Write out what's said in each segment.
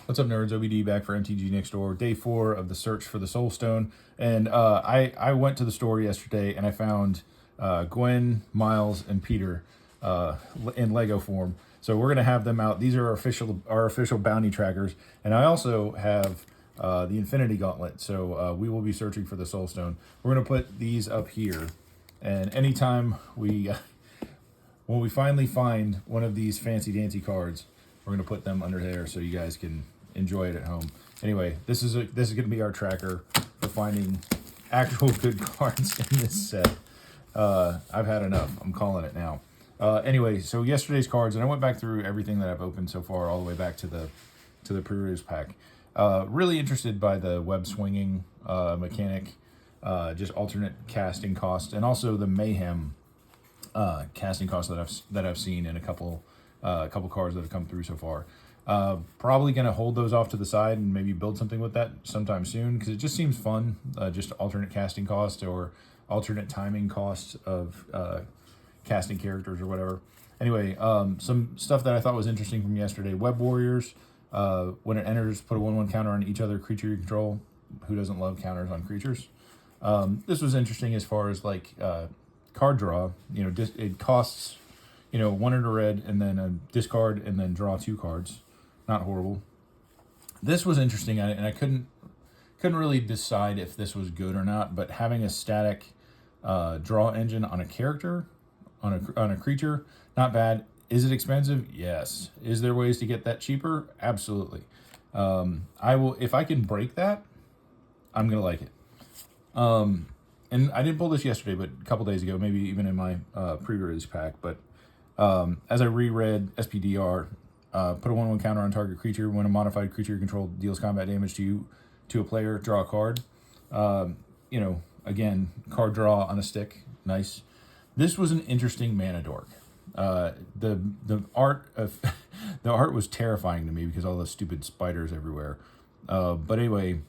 What's up, nerds? OBD back for MTG Next Door. Day 4 of the search for the Soul Stone. And I went to the store yesterday and I found Gwen, Miles, and Peter in Lego form. So we're going to have them out. These are our official bounty trackers. And I also have the Infinity Gauntlet. So we will be searching for the Soul Stone. We're going to put these up here. And anytime when we finally find one of these fancy dancy cards, we're going to put them under there so you guys can enjoy it at home. Anyway, this is going to be our tracker for finding actual good cards in this set. I've had enough. I'm calling it now. Anyway, so yesterday's cards, and I went back through everything that I've opened so far, all the way back to the pre-release pack. Really interested by the web swinging mechanic, just alternate casting cost, and also the mayhem casting cost that I've seen in a couple cards that have come through so far. Probably going to hold those off to the side and maybe build something with that sometime soon, because it just seems fun, just alternate casting cost or alternate timing costs of casting characters or whatever. Anyway, some stuff that I thought was interesting from yesterday. Web Warriors, when it enters, put a 1/1 counter on each other creature you control. Who doesn't love counters on creatures? This was interesting as far as like card draw. It costs 1 in a red and then a discard and then draw 2 cards. Not horrible. This was interesting, and I couldn't really decide if this was good or not. But having a static draw engine on a character, on a creature, not bad. Is it expensive? Yes. Is there ways to get that cheaper? Absolutely. I will, if I can break that, I'm gonna like it. And I didn't pull this yesterday, but a couple days ago, maybe even in my pre-release pack. But as I reread SPDR, put a 1/1 counter on target creature. When a modified creature you control deals combat damage to a player, draw a card. Again, card draw on a stick. Nice. This was an interesting mana dork. The art of the art was terrifying to me because all the stupid spiders everywhere. But anyway,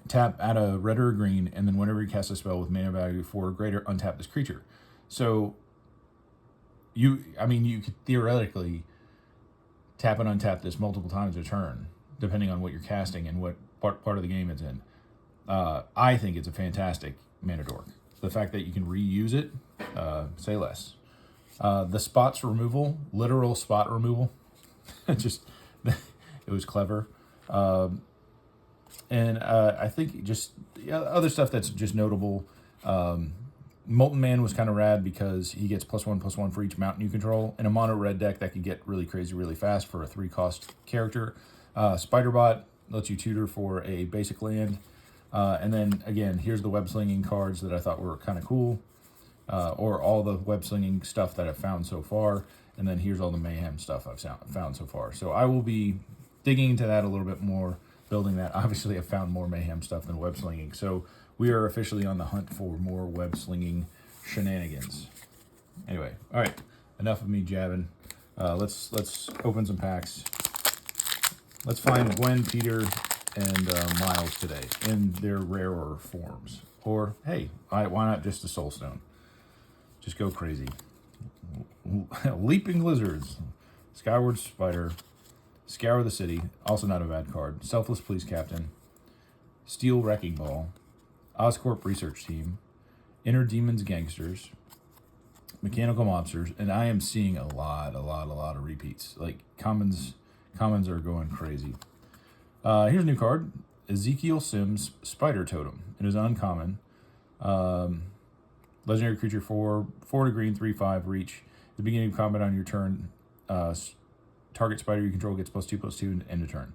tap, add a red or a green, and then whenever you cast a spell with mana value 4 or greater, untap this creature. So you could theoretically tap and untap this multiple times a turn, depending on what you're casting and what part of the game it's in. I think it's a fantastic mana dork. The fact that you can reuse it, say less. The spots removal, literal spot removal, it was clever. And I think just other stuff that's just notable. Molten Man was kind of rad because he gets +1/+1 for each mountain you control. In a mono red deck, that could get really crazy really fast for a 3-cost character. Spiderbot lets you tutor for a basic land. And then, again, here's the web slinging cards that I thought were kind of cool. Or all the web slinging stuff that I've found so far. And then here's all the mayhem stuff I've found so far. So I will be digging into that a little bit more, building that. Obviously, I've found more mayhem stuff than web slinging. So we are officially on the hunt for more web slinging shenanigans. Anyway, all right, enough of me jabbing. Let's open some packs. Let's find Gwen, Peter, and Miles today in their rarer forms. Or hey, why not just a Soul Stone? Just go crazy. Leaping Lizards, Skyward Spider, Scour the City, also not a bad card. Selfless Police Captain, Steel Wrecking Ball, Oscorp Research Team, Inner Demons Gangsters, Mechanical Monsters, and I am seeing a lot of repeats. Like commons are going crazy. Here's a new card, Ezekiel Sims Spider Totem. It is uncommon. Legendary creature 4 to green, 3/5 reach. At the beginning of combat on your turn, target spider you control gets +2/+2 end of turn.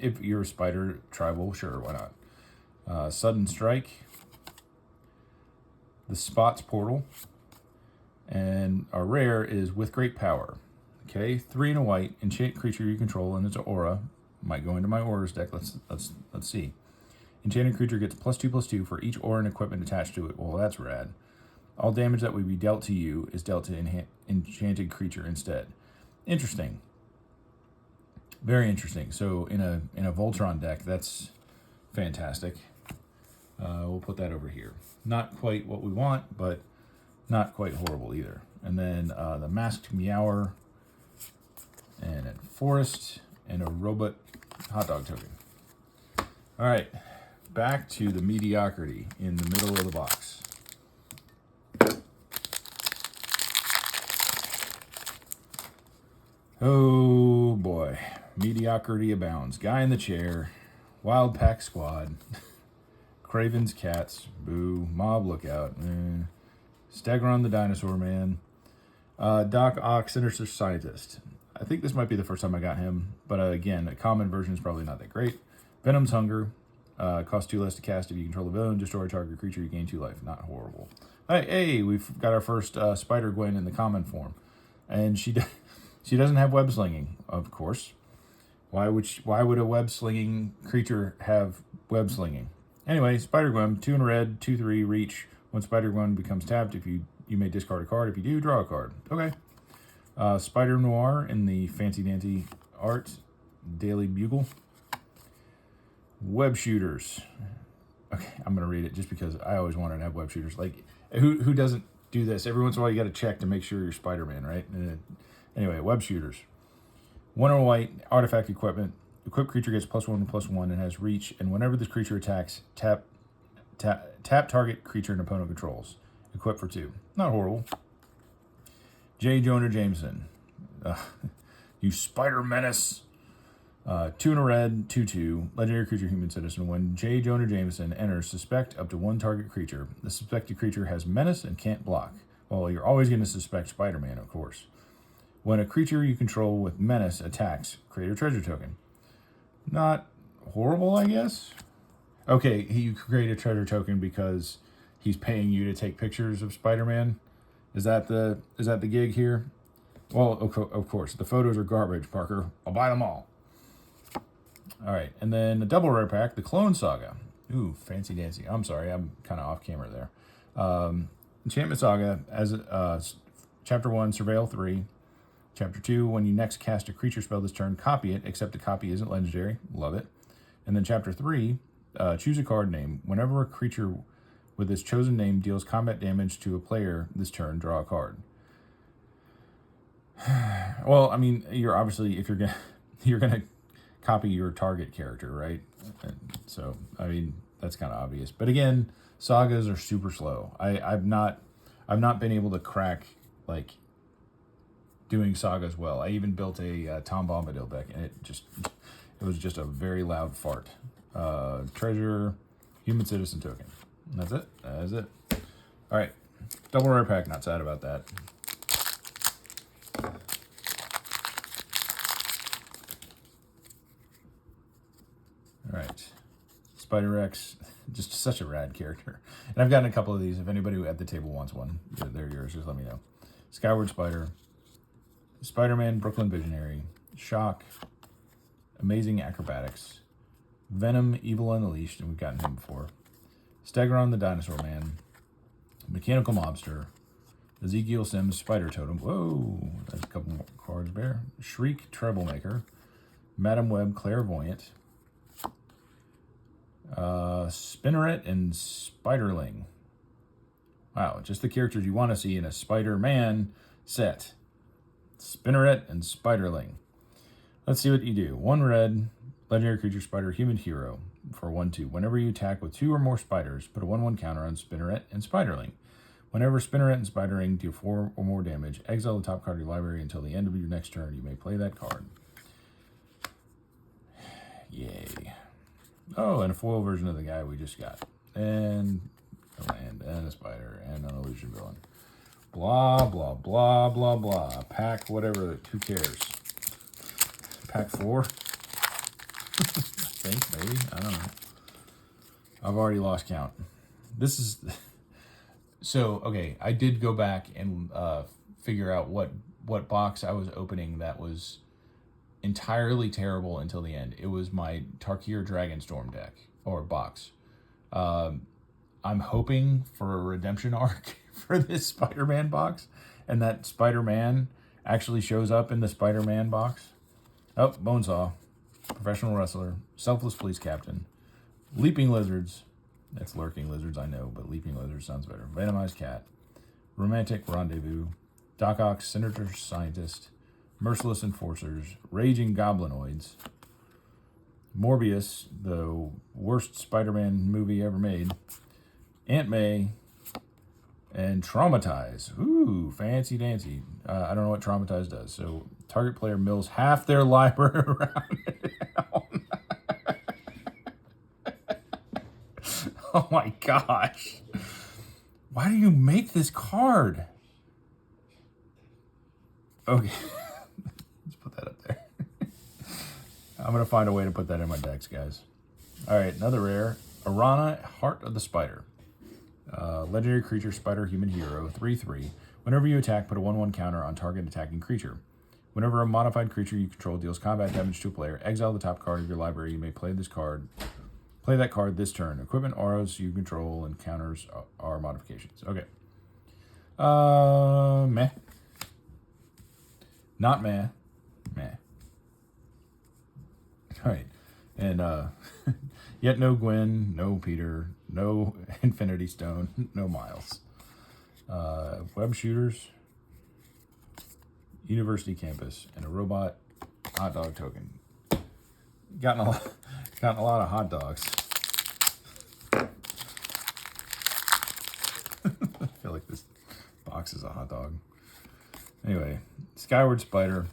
If you're a spider tribal, sure, why not? Sudden Strike, the Spots Portal, and our rare is With Great Power. Okay, 3 and a white, enchant creature you control, and it's an aura. Might go into my auras deck. Let's see. Enchanted creature gets +2/+2 for each aura and equipment attached to it. Well, that's rad. All damage that would be dealt to you is dealt to enchanted creature instead. Interesting. Very interesting. So in a Voltron deck, that's fantastic. We'll put that over here. Not quite what we want, but not quite horrible either. And then the Masked Meower, and a Forest, and a robot hot dog token. All right, back to the mediocrity in the middle of the box. Oh boy, mediocrity abounds. Guy in the chair, Wild Pack Squad, Craven's Cats, boo, Mob Lookout, Stegron the Dinosaur Man, Doc Ock, Sinister Scientist. I think this might be the first time I got him, but again, a common version is probably not that great. Venom's Hunger, costs 2 less to cast if you control the villain, destroy a target creature, you gain 2 life. Not horrible. Hey, we've got our first Spider-Gwen in the common form, and she doesn't have web slinging, of course. Why would a web slinging creature have web slinging? Anyway, Spider-Gwen, 2 in red, 2/3 reach. When Spider-Gwen becomes tapped, if you may discard a card. If you do, draw a card. Okay. Spider Noir in the fancy dancy art, Daily Bugle. Web shooters. Okay, I'm gonna read it just because I always wanted to have web shooters. Like, who doesn't do this? Every once in a while, you got to check to make sure you're Spider-Man, right? Anyway, web shooters. 1 in white, artifact equipment. Equipped creature gets +1/+1 and has reach. And whenever this creature attacks, tap target creature and opponent controls. Equipped for 2. Not horrible. J. Jonah Jameson. You Spider Menace. 2 in a red, 2/2. Legendary creature, human citizen. When J. Jonah Jameson enters, suspect up to 1 target creature. The suspected creature has menace and can't block. Well, you're always going to suspect Spider-Man, of course. When a creature you control with menace attacks, create a treasure token. Not horrible, I guess. Okay, you create a treasure token because he's paying you to take pictures of Spider-Man. Is that the gig here? Well, of course, the photos are garbage, Parker. I'll buy them all. All right, and then a double rare pack, the Clone Saga. Ooh, fancy dancy. I'm sorry, I'm kind of off camera there. Enchantment Saga, as Chapter 1, Surveil 3. Chapter 2, when you next cast a creature spell this turn, copy it, except the copy isn't legendary. Love it. And then Chapter 3, choose a card name. Whenever a creature with its chosen name deals combat damage to a player this turn, draw a card. Well, I mean, you're obviously, if you're gonna copy your target character, right? And so, I mean, that's kind of obvious. But again, sagas are super slow. I've not been able to crack like doing sagas well. I even built a Tom Bombadil deck, and it was just a very loud fart. Treasure, human citizen token. And that's it. That is it. All right, double rare pack. Not sad about that. All right, Spider-X, just such a rad character. And I've gotten a couple of these. If anybody at the table wants one, they're yours. Just let me know. Skyward Spider, Spider-Man, Brooklyn Visionary, Shock, Amazing Acrobatics, Venom, Evil Unleashed, and we've gotten him before. Stegron the Dinosaur Man, Mechanical Mobster, Ezekiel Sims, Spider Totem. Whoa, that's a couple more cards there. Shriek, Troublemaker, Madam Web, Clairvoyant, Spinneret, and Spiderling. Wow, just the characters you want to see in a Spider-Man set. Spinneret and Spiderling. Let's see what you do. 1 red, legendary creature spider, human hero for 1/2. Whenever you attack with 2 or more spiders, put a 1/1 counter on Spinneret and Spiderling. Whenever Spinneret and Spiderling deal 4 or more damage, exile the top card of your library until the end of your next turn. You may play that card. Yay. Oh, and a foil version of the guy we just got. And a land, and a spider, and an illusion villain. Blah, blah, blah, blah, blah. Pack, whatever, who cares? Pack 4? I think, maybe, I don't know. I've already lost count. This is, so, okay, I did go back and figure out what box I was opening that was entirely terrible until the end. It was my Tarkir Dragonstorm deck, or box. I'm hoping for a redemption arc for this Spider-Man box, and that Spider-Man actually shows up in the Spider-Man box. Oh, Bonesaw, Professional Wrestler, Selfless Police Captain, Leaping Lizards. That's Lurking Lizards, I know, but Leaping Lizards sounds better. Venomized Cat, Romantic Rendezvous, Doc Ock, Sinister Scientist, Merciless Enforcers, Raging Goblinoids, Morbius, the worst Spider-Man movie ever made, Aunt May, and Traumatize. Ooh, fancy dancy. I don't know what Traumatize does. So target player mills half their library around it. Oh my gosh. Why do you make this card? Okay. Let's put that up there. I'm going to find a way to put that in my decks, guys. All right, another rare. Arana, Heart of the Spider. Legendary creature, Spider Human Hero, 3/3. Whenever you attack, put a 1/1 counter on target attacking creature. Whenever a modified creature you control deals combat damage to a player, exile the top card of your library. You may play this card. Play that card this turn. Equipment, auras you control, and counters are modifications. Okay. Meh. Not meh. Meh. All right. And yet no Gwen, no Peter, no Infinity Stone, no Miles. Web shooters, university campus, and a robot hot dog token. Gotten a lot of hot dogs. I feel like this box is a hot dog. Anyway, Skyward Spider,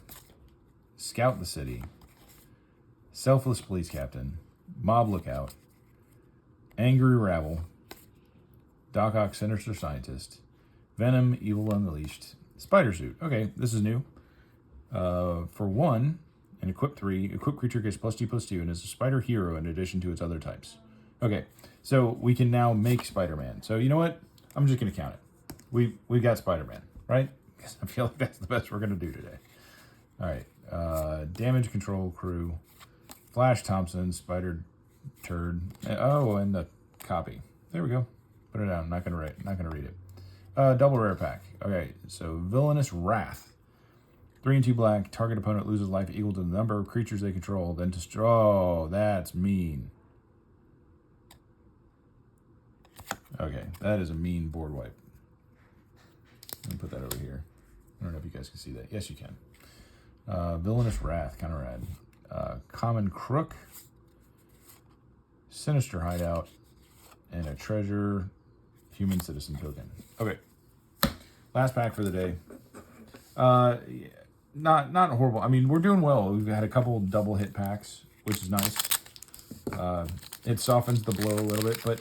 Scout the City, Selfless Police Captain, Mob Lookout, Angry Rabble, Doc Ock Sinister Scientist, Venom Evil Unleashed, Spider Suit. Okay, this is new. For 1, and equip 3, equip creature gets +2/+2 and is a spider hero in addition to its other types. Okay, so we can now make Spider-Man. So you know what? I'm just going to count it. We got Spider-Man, right? I feel like that's the best we're going to do today. All right, Damage Control Crew, Flash Thompson, Spider Turd. Oh, and the copy. There we go. Put it down. Not gonna read it. Double rare pack. Okay, so Villainous Wrath. 3 and 2 black. Target opponent loses life equal to the number of creatures they control. Then destroy. Oh, that's mean. Okay, that is a mean board wipe. Let me put that over here. I don't know if you guys can see that. Yes, you can. Villainous Wrath, kind of rad. Common Crook, Sinister Hideout, and a Treasure Human Citizen token. Okay, last pack for the day. Not horrible. I mean, we're doing well. We've had a couple double hit packs, which is nice. It softens the blow a little bit, but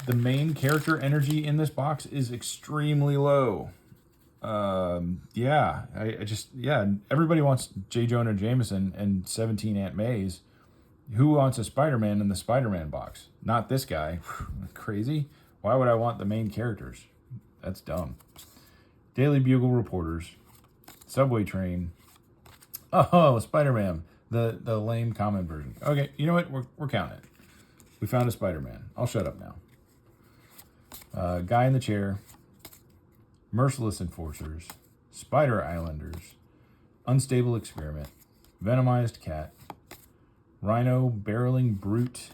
the main character energy in this box is extremely low. Yeah, everybody wants J. Jonah Jameson and 17 Aunt Mays. Who wants a Spider-Man in the Spider-Man box? Not this guy. Crazy. Why would I want the main characters? That's dumb. Daily Bugle Reporters, Subway Train. Oh, Spider-Man, the lame common version. Okay, you know what? We're counting it. We found a Spider-Man. I'll shut up now. Guy in the Chair, Merciless Enforcers, Spider Islanders, Unstable Experiment, Venomized Cat, Rhino Barreling Brute,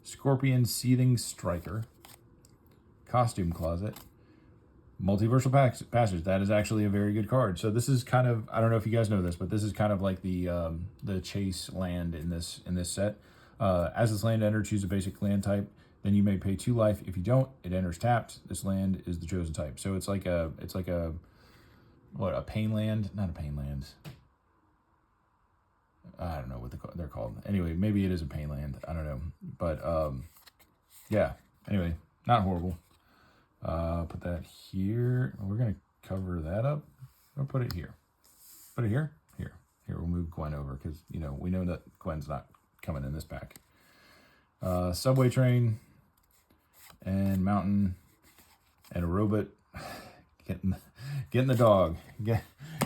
Scorpion Seething Striker, Costume Closet, Multiversal Passage. That is actually a very good card. So this is kind of, I don't know if you guys know this, but this is kind of like the chase land in this set. As this land enters, choose a basic land type. Then you may pay 2 life. If you don't, it enters tapped. This land is the chosen type. So it's like a what, a pain land? Not a pain land. I don't know what they're called. Anyway, maybe it is a pain land. I don't know. But yeah. Anyway, not horrible. Put that here. We're gonna cover that up. Or put it here. Put it here. Here. We'll move Gwen over because we know that Gwen's not coming in this pack. Subway Train. And Mountain, and a robot getting the dog,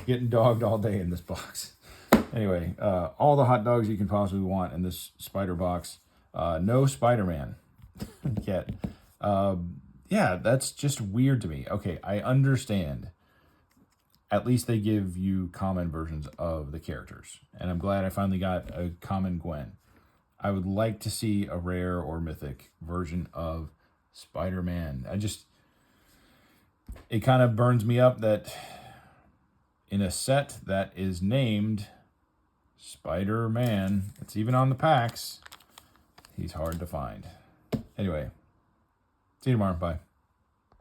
getting dogged all day in this box. Anyway, all the hot dogs you can possibly want in this spider box. No Spider-Man yet. Yeah, that's just weird to me. Okay, I understand. At least they give you common versions of the characters, and I'm glad I finally got a common Gwen. I would like to see a rare or mythic version of Spider-Man. It kind of burns me up that in a set that is named Spider-Man. It's even on the packs. He's hard to find. Anyway, see you tomorrow. Bye.